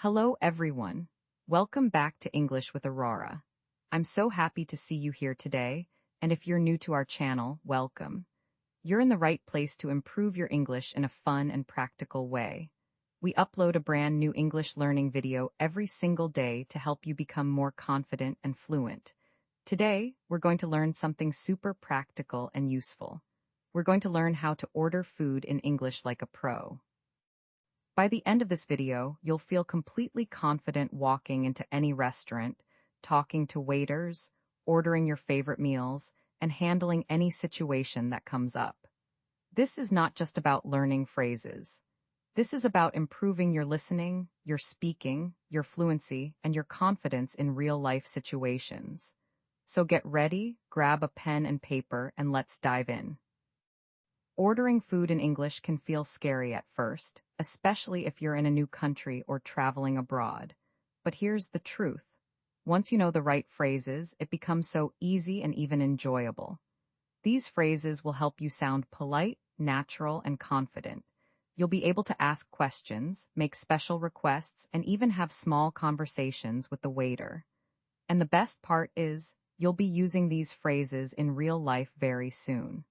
Hello, everyone. Welcome back to English with Aurora. I'm so happy to see you here today, and if you're new to our channel, welcome. You're in the right place to improve your English in a fun and practical way. We upload a brand new English learning video every single day to help you become more confident and fluent. Today, we're going to learn something super practical and useful. We're going to learn how to order food in English like a pro. By the end of this video, you'll feel completely confident walking into any restaurant, talking to waiters, ordering your favorite meals, and handling any situation that comes up. This is not just about learning phrases. This is about improving your listening, your speaking, your fluency, and your confidence in real-life situations. So get ready, grab a pen and paper, and let's dive in. Ordering food in English can feel scary at first, especially if you're in a new country or traveling abroad. But here's the truth. Once you know the right phrases, it becomes so easy and even enjoyable. These phrases will help you sound polite, natural, and confident. You'll be able to ask questions, make special requests, and even have small conversations with the waiter. And the best part is, you'll be using these phrases in real life very soon.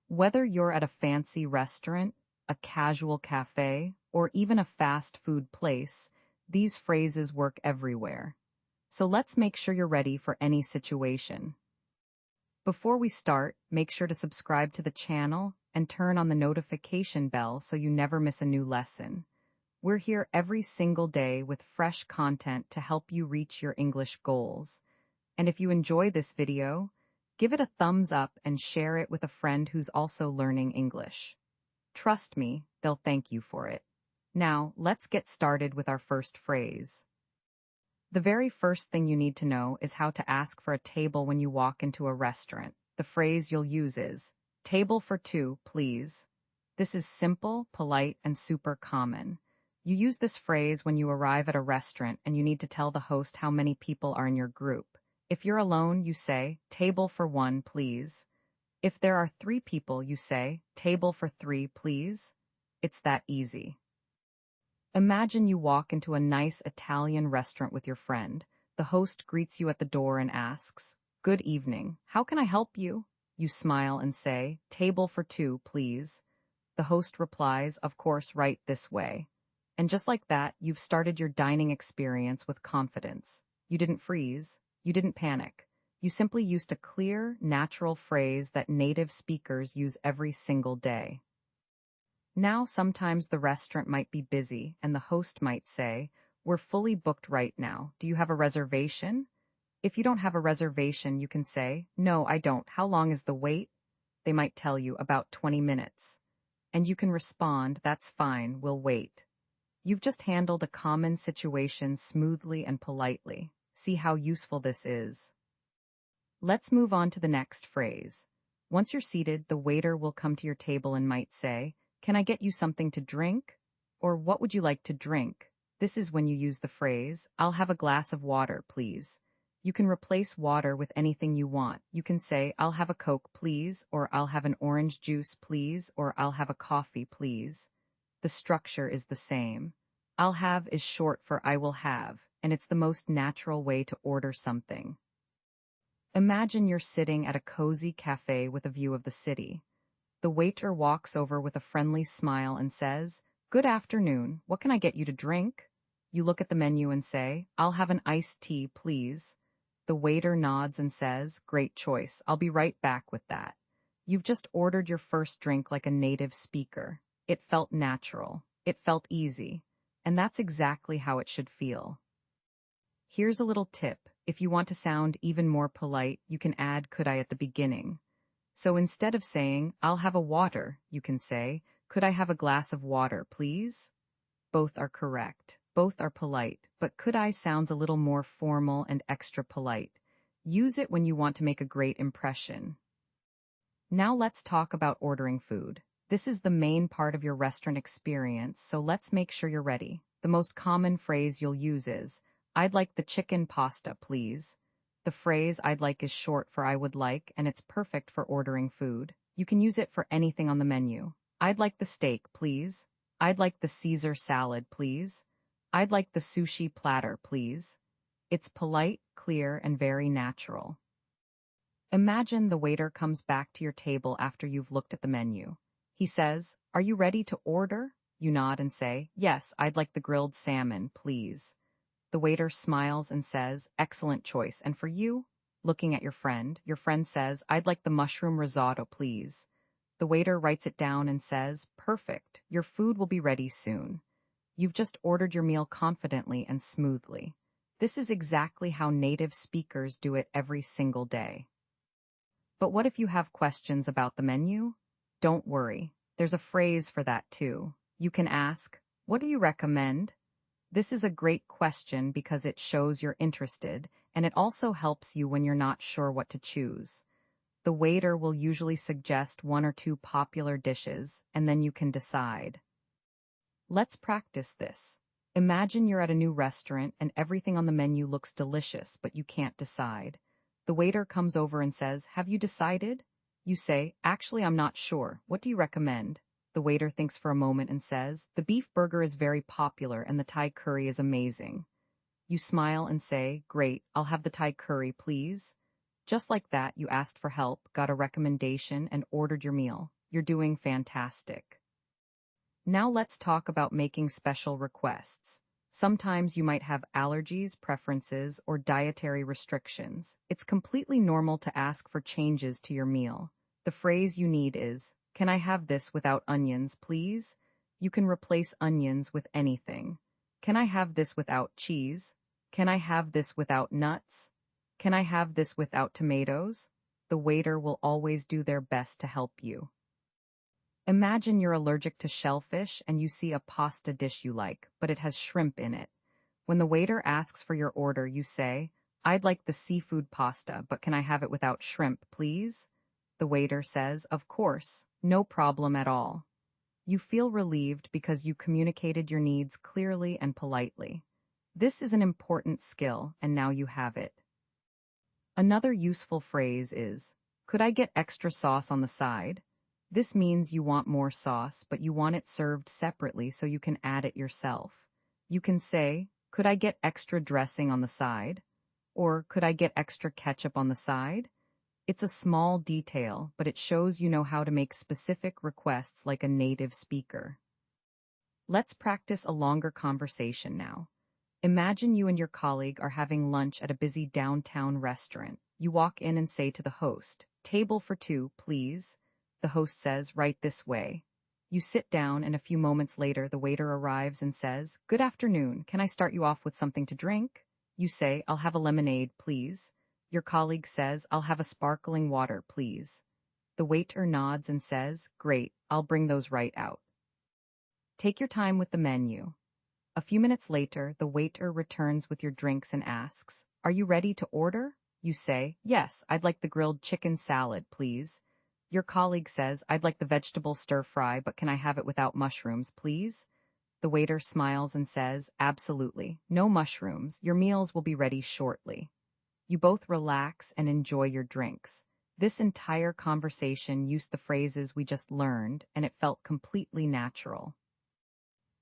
Whether you're at a fancy restaurant, a casual cafe, or even a fast food place, these phrases work everywhere. So let's make sure you're ready for any situation. Before we start, make sure to subscribe to the channel and turn on the notification bell so you never miss a new lesson. We're here every single day with fresh content to help you reach your English goals. And if you enjoy this video, give it a thumbs up and share it with a friend who's also learning English. Trust me, they'll thank you for it. Now, let's get started with our first phrase. The very first thing you need to know is how to ask for a table when you walk into a restaurant. The phrase you'll use is, "Table for two, please." This is simple, polite, and super common. You use this phrase when you arrive at a restaurant and you need to tell the host how many people are in your group. If you're alone, you say, "Table for one, please." If there are 3 people, you say, "Table for 3, please." It's that easy. Imagine you walk into a nice Italian restaurant with your friend. The host greets you at the door and asks, "Good evening. How can I help you?" You smile and say, "Table for 2, please." The host replies, "Of course, right this way." And just like that, you've started your dining experience with confidence. You didn't freeze. You didn't panic. You simply used a clear, natural phrase that native speakers use every single day. Now, sometimes the restaurant might be busy, and the host might say, "We're fully booked right now. Do you have a reservation?" If you don't have a reservation, you can say, "No, I don't. How long is the wait?" They might tell you, "About 20 minutes. And you can respond, "That's fine, we'll wait." You've just handled a common situation smoothly and politely. See how useful this is. Let's move on to the next phrase. Once you're seated, the waiter will come to your table and might say, "Can I get you something to drink?" Or, "What would you like to drink?" This is when you use the phrase, "I'll have a glass of water, please." You can replace water with anything you want. You can say, "I'll have a Coke, please," or "I'll have an orange juice, please," or "I'll have a coffee, please." The structure is the same. "I'll have" is short for "I will have," and it's the most natural way to order something. Imagine you're sitting at a cozy cafe with a view of the city. The waiter walks over with a friendly smile and says, "Good afternoon, what can I get you to drink?" You look at the menu and say, "I'll have an iced tea, please." The waiter nods and says, "Great choice, I'll be right back with that." You've just ordered your first drink like a native speaker. It felt natural. It felt easy. And that's exactly how it should feel. Here's a little tip. If you want to sound even more polite, you can add "could I" at the beginning. So instead of saying, "I'll have a water," you can say, "Could I have a glass of water, please?" Both are correct. Both are polite, but "could I" sounds a little more formal and extra polite. Use it when you want to make a great impression. Now let's talk about ordering food. This is the main part of your restaurant experience, so let's make sure you're ready. The most common phrase you'll use is, "I'd like the chicken pasta, please." The phrase "I'd like" is short for "I would like," and it's perfect for ordering food. You can use it for anything on the menu. "I'd like the steak, please." "I'd like the Caesar salad, please." I'd like the sushi platter, please. It's polite, clear, and very natural. Imagine the waiter comes back to your table after you've looked at the menu. He says, "Are you ready to order?" You nod and say, "Yes, I'd like the grilled salmon, please." The waiter smiles and says, "Excellent choice. And for you?" Looking at your friend says, "I'd like the mushroom risotto, please." The waiter writes it down and says, "Perfect. Your food will be ready soon." You've just ordered your meal confidently and smoothly. This is exactly how native speakers do it every single day. But what if you have questions about the menu? Don't worry. There's a phrase for that too. You can ask, "What do you recommend?" This is a great question because it shows you're interested, and it also helps you when you're not sure what to choose. The waiter will usually suggest one or two popular dishes, and then you can decide. Let's practice this. Imagine you're at a new restaurant and everything on the menu looks delicious, but you can't decide. The waiter comes over and says, "Have you decided?" You say, "Actually, I'm not sure. What do you recommend?" The waiter thinks for a moment and says, "The beef burger is very popular and the Thai curry is amazing." You smile and say, "Great, I'll have the Thai curry, please." Just like that, you asked for help, got a recommendation, and ordered your meal. You're doing fantastic. Now let's talk about making special requests. Sometimes you might have allergies, preferences, or dietary restrictions. It's completely normal to ask for changes to your meal. The phrase you need is, "Can I have this without onions, please?" You can replace onions with anything. "Can I have this without cheese?" "Can I have this without nuts?" "Can I have this without tomatoes?" The waiter will always do their best to help you. Imagine you're allergic to shellfish and you see a pasta dish you like, but it has shrimp in it. When the waiter asks for your order, you say, "I'd like the seafood pasta, but can I have it without shrimp, please?" The waiter says, "Of course, no problem at all." You feel relieved because you communicated your needs clearly and politely. This is an important skill, and now you have it. Another useful phrase is, "Could I get extra sauce on the side?" This means you want more sauce, but you want it served separately so you can add it yourself. You can say, "Could I get extra dressing on the side?" Or, "Could I get extra ketchup on the side?" It's a small detail, but it shows you know how to make specific requests like a native speaker. Let's practice a longer conversation now. Imagine you and your colleague are having lunch at a busy downtown restaurant. You walk in and say to the host, "Table for two, please." The host says, "Right this way." You sit down, and a few moments later, the waiter arrives and says, "Good afternoon. Can I start you off with something to drink?" You say, "I'll have a lemonade, please." Your colleague says, "I'll have a sparkling water, please." The waiter nods and says, "Great, I'll bring those right out." Take your time with the menu. A few minutes later, the waiter returns with your drinks and asks, "Are you ready to order?" You say, "Yes, I'd like the grilled chicken salad, please." Your colleague says, "I'd like the vegetable stir-fry, but can I have it without mushrooms, please?" The waiter smiles and says, "Absolutely. No mushrooms. Your meals will be ready shortly." You both relax and enjoy your drinks. This entire conversation used the phrases we just learned, and it felt completely natural.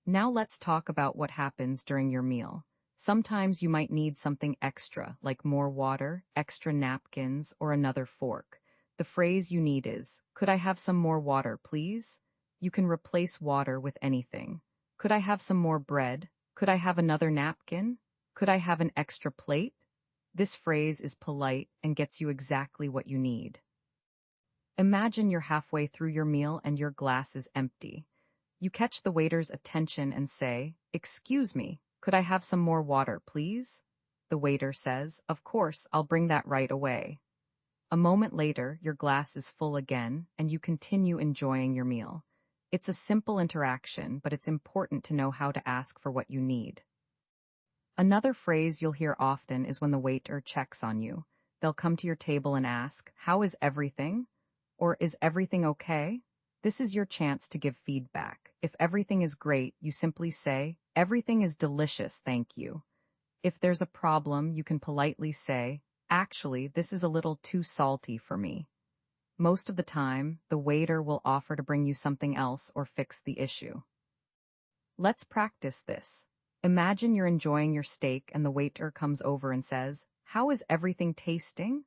Now let's talk about what happens during your meal. Sometimes you might need something extra, like more water, extra napkins, or another fork. The phrase you need is, "Could I have some more water, please?" You can replace water with anything. "Could I have some more bread?" "Could I have another napkin?" "Could I have an extra plate?" This phrase is polite and gets you exactly what you need. Imagine you're halfway through your meal and your glass is empty. You catch the waiter's attention and say, "Excuse me, could I have some more water, please?" The waiter says, "Of course, I'll bring that right away." A moment later, your glass is full again, and you continue enjoying your meal. It's a simple interaction, but it's important to know how to ask for what you need. Another phrase you'll hear often is when the waiter checks on you. They'll come to your table and ask, "How is everything?" Or, "Is everything okay?" This is your chance to give feedback. If everything is great, you simply say, "Everything is delicious, thank you." If there's a problem, you can politely say, "Actually, this is a little too salty for me." Most of the time, the waiter will offer to bring you something else or fix the issue. Let's practice this. Imagine you're enjoying your steak and the waiter comes over and says, "How is everything tasting?"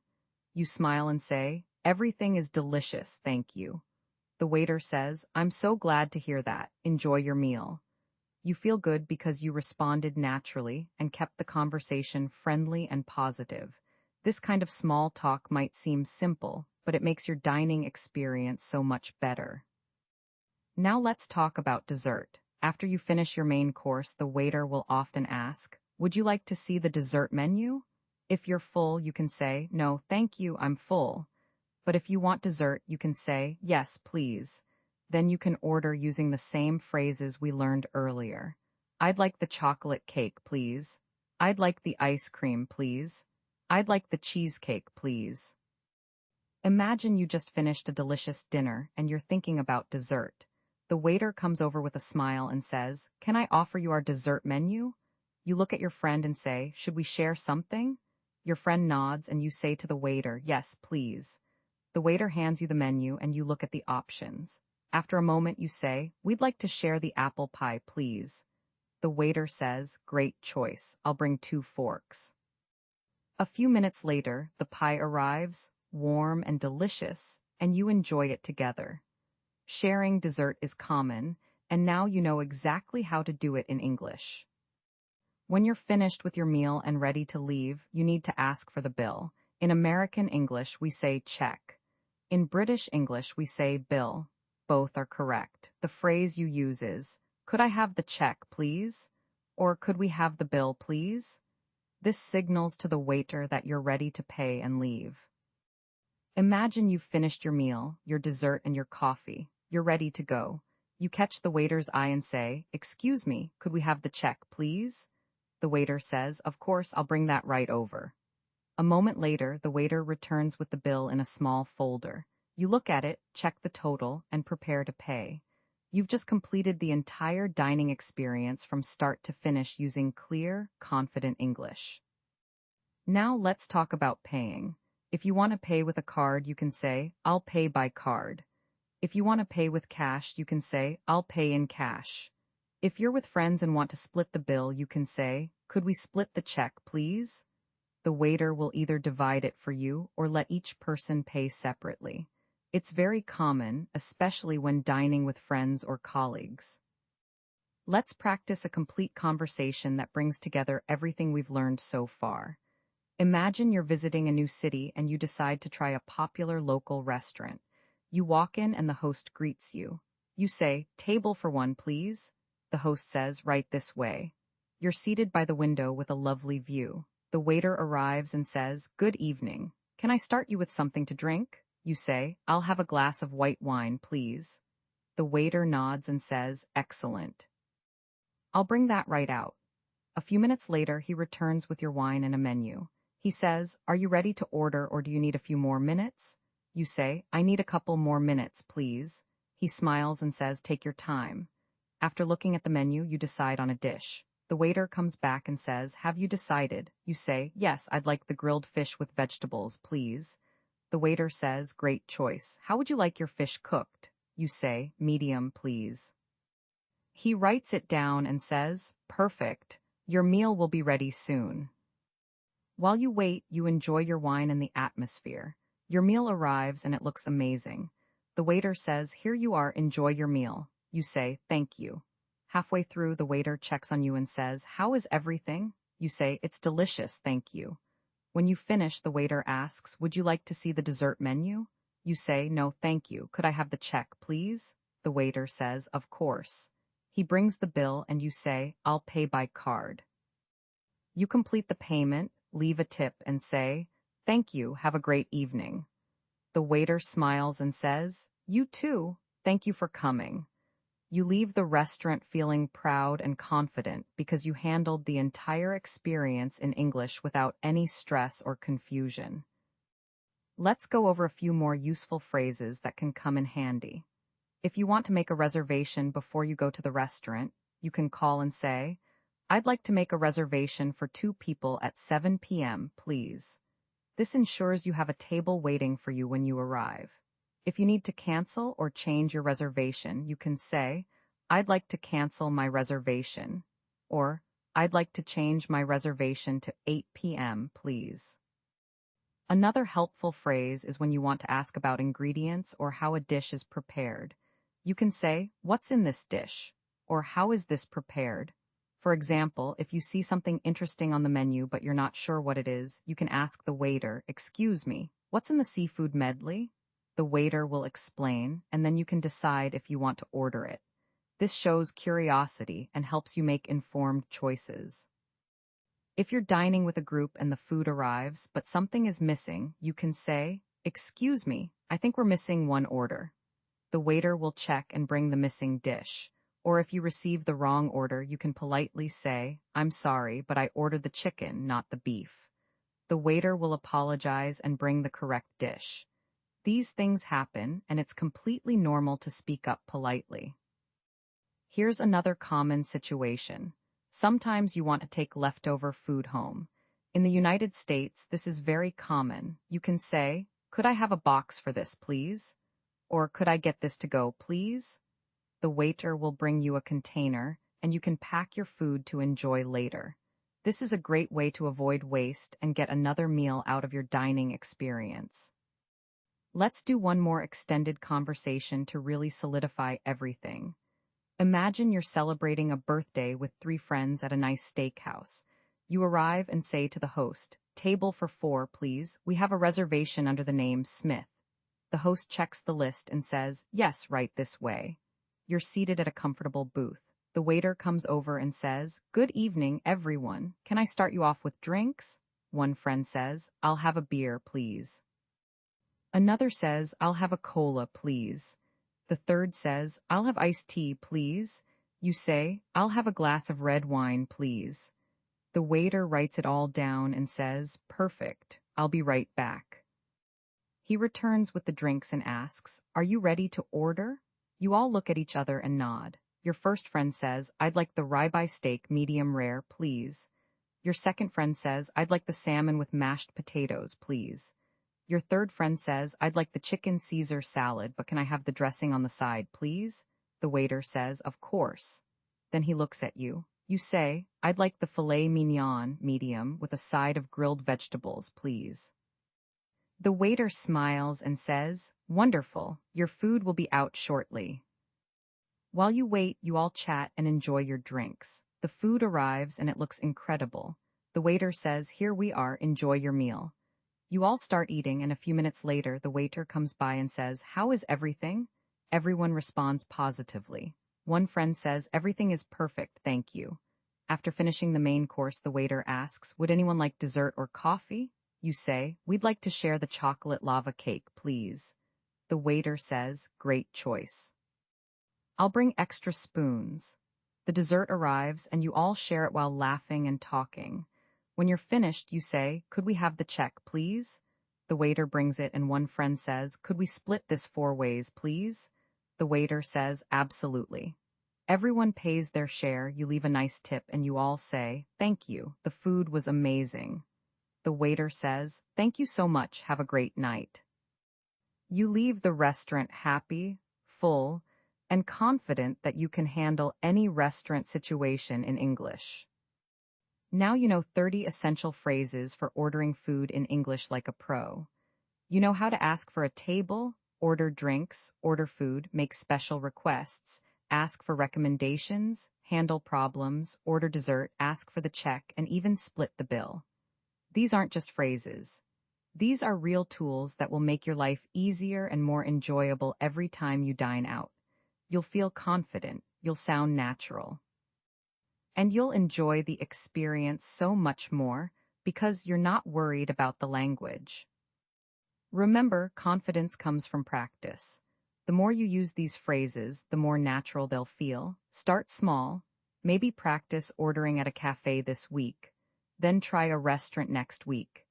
You smile and say, "Everything is delicious, thank you." The waiter says, "I'm so glad to hear that. Enjoy your meal." You feel good because you responded naturally and kept the conversation friendly and positive. This kind of small talk might seem simple, but it makes your dining experience so much better. Now let's talk about dessert. After you finish your main course, the waiter will often ask, "Would you like to see the dessert menu?" If you're full, you can say, "No, thank you, I'm full." But if you want dessert, you can say, "Yes, please." Then you can order using the same phrases we learned earlier. "I'd like the chocolate cake, please." "I'd like the ice cream, please." "I'd like the cheesecake, please." Imagine you just finished a delicious dinner and you're thinking about dessert. The waiter comes over with a smile and says, "Can I offer you our dessert menu?" You look at your friend and say, "Should we share something?" Your friend nods and you say to the waiter, "Yes, please." The waiter hands you the menu and you look at the options. After a moment you say, "We'd like to share the apple pie, please." The waiter says, "Great choice. I'll bring 2 forks." A few minutes later, the pie arrives, warm and delicious, and you enjoy it together. Sharing dessert is common, and now you know exactly how to do it in English. When you're finished with your meal and ready to leave, you need to ask for the bill. In American English, we say check. In British English, we say bill. Both are correct. The phrase you use is, "Could I have the check, please?" Or "Could we have the bill, please?" This signals to the waiter that you're ready to pay and leave. Imagine you've finished your meal, your dessert, and your coffee. You're ready to go. You catch the waiter's eye and say, "Excuse me, could we have the check, please?" The waiter says, "Of course, I'll bring that right over." A moment later, the waiter returns with the bill in a small folder. You look at it, check the total, and prepare to pay. You've just completed the entire dining experience from start to finish using clear, confident English. Now let's talk about paying. If you want to pay with a card, you can say, "I'll pay by card." If you want to pay with cash, you can say, "I'll pay in cash." If you're with friends and want to split the bill, you can say, "Could we split the check, please?" The waiter will either divide it for you or let each person pay separately. It's very common, especially when dining with friends or colleagues. Let's practice a complete conversation that brings together everything we've learned so far. Imagine you're visiting a new city and you decide to try a popular local restaurant. You walk in and the host greets you. You say, "Table for one, please." The host says, "Right this way." You're seated by the window with a lovely view. The waiter arrives and says, "Good evening. Can I start you with something to drink?" You say, "I'll have a glass of white wine, please." The waiter nods and says, "Excellent. I'll bring that right out." A few minutes later, he returns with your wine and a menu. He says, "Are you ready to order or do you need a few more minutes?" You say, "I need a couple more minutes, please." He smiles and says, "Take your time." After looking at the menu, you decide on a dish. The waiter comes back and says, "Have you decided?" You say, "Yes, I'd like the grilled fish with vegetables, please." The waiter says, "Great choice. How would you like your fish cooked?" You say, "Medium, please." He writes it down and says, "Perfect. Your meal will be ready soon." While you wait, you enjoy your wine and the atmosphere. Your meal arrives and it looks amazing. The waiter says, "Here you are, enjoy your meal." You say, "Thank you." Halfway through, the waiter checks on you and says, "How is everything?" You say, "It's delicious, thank you." When you finish, the waiter asks, "Would you like to see the dessert menu?" You say, "No, thank you. Could I have the check, please?" The waiter says, "Of course." He brings the bill and you say, "I'll pay by card." You complete the payment, leave a tip, and say, "Thank you, have a great evening." The waiter smiles and says, "You too, thank you for coming." You leave the restaurant feeling proud and confident because you handled the entire experience in English without any stress or confusion. Let's go over a few more useful phrases that can come in handy. If you want to make a reservation before you go to the restaurant, you can call and say, "I'd like to make a reservation for 2 people at 7 p.m., please." This ensures you have a table waiting for you when you arrive. If you need to cancel or change your reservation, you can say, "I'd like to cancel my reservation," or I'd like to change my reservation to 8 p.m., please. Another helpful phrase is when you want to ask about ingredients or how a dish is prepared. You can say, "What's in this dish?" or "How is this prepared?" For example, if you see something interesting on the menu but you're not sure what it is, you can ask the waiter, "Excuse me, what's in the seafood medley?" The waiter will explain, and then you can decide if you want to order it. This shows curiosity and helps you make informed choices. If you're dining with a group and the food arrives, but something is missing, you can say, "Excuse me, I think we're missing one order." The waiter will check and bring the missing dish. Or if you receive the wrong order, you can politely say, "I'm sorry, but I ordered the chicken, not the beef." The waiter will apologize and bring the correct dish. These things happen, and it's completely normal to speak up politely. Here's another common situation. Sometimes you want to take leftover food home. In the United States, this is very common. You can say, "Could I have a box for this, please?" Or "Could I get this to go, please?" The waiter will bring you a container, and you can pack your food to enjoy later. This is a great way to avoid waste and get another meal out of your dining experience. Let's do one more extended conversation to really solidify everything. Imagine you're celebrating a birthday with 3 friends at a nice steakhouse. You arrive and say to the host, "Table for 4, please. We have a reservation under the name Smith." The host checks the list and says, "Yes, right this way." You're seated at a comfortable booth. The waiter comes over and says, "Good evening, everyone. Can I start you off with drinks?" One friend says, "I'll have a beer, please." Another says, "I'll have a cola, please." The third says, "I'll have iced tea, please." You say, "I'll have a glass of red wine, please." The waiter writes it all down and says, "Perfect. I'll be right back." He returns with the drinks and asks, "Are you ready to order?" You all look at each other and nod. Your first friend says, "I'd like the ribeye steak medium rare, please." Your second friend says, "I'd like the salmon with mashed potatoes, please." Your third friend says, "I'd like the chicken Caesar salad, but can I have the dressing on the side, please?" The waiter says, "Of course." Then he looks at you. You say, "I'd like the filet mignon medium with a side of grilled vegetables, please." The waiter smiles and says, "Wonderful, your food will be out shortly." While you wait, you all chat and enjoy your drinks. The food arrives and it looks incredible. The waiter says, "Here we are, enjoy your meal." You all start eating, and a few minutes later, the waiter comes by and says, "How is everything?" Everyone responds positively. One friend says, "Everything is perfect, thank you." After finishing the main course, the waiter asks, "Would anyone like dessert or coffee?" You say, "We'd like to share the chocolate lava cake, please." The waiter says, "Great choice. I'll bring extra spoons." The dessert arrives, and you all share it while laughing and talking. When you're finished, you say, "Could we have the check, please?" The waiter brings it, and one friend says, "Could we split this 4 ways, please?" The waiter says, "Absolutely." Everyone pays their share, you leave a nice tip, and you all say, "Thank you, the food was amazing." The waiter says, "Thank you so much, have a great night." You leave the restaurant happy, full, and confident that you can handle any restaurant situation in English. Now you know 30 essential phrases for ordering food in English like a pro. You know how to ask for a table, order drinks, order food, make special requests, ask for recommendations, handle problems, order dessert, ask for the check, and even split the bill. These aren't just phrases. These are real tools that will make your life easier and more enjoyable every time you dine out. You'll feel confident, you'll sound natural. And you'll enjoy the experience so much more because you're not worried about the language. Remember, confidence comes from practice. The more you use these phrases, the more natural they'll feel. Start small. Maybe practice ordering at a cafe this week. Then try a restaurant next week.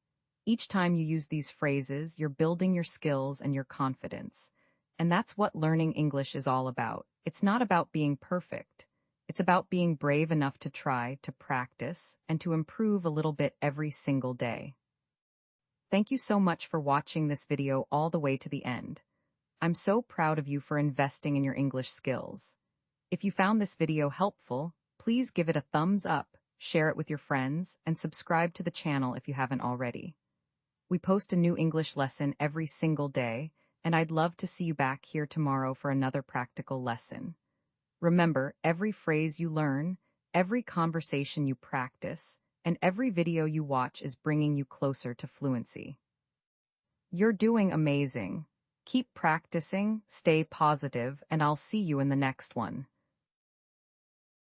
Each time you use these phrases, you're building your skills and your confidence. And that's what learning English is all about. It's not about being perfect. It's about being brave enough to try, to practice, and to improve a little bit every single day. Thank you so much for watching this video all the way to the end. I'm so proud of you for investing in your English skills. If you found this video helpful, please give it a thumbs up, share it with your friends, and subscribe to the channel if you haven't already. We post a new English lesson every single day, and I'd love to see you back here tomorrow for another practical lesson. Remember, every phrase you learn, every conversation you practice, and every video you watch is bringing you closer to fluency. You're doing amazing. Keep practicing, stay positive, and I'll see you in the next one.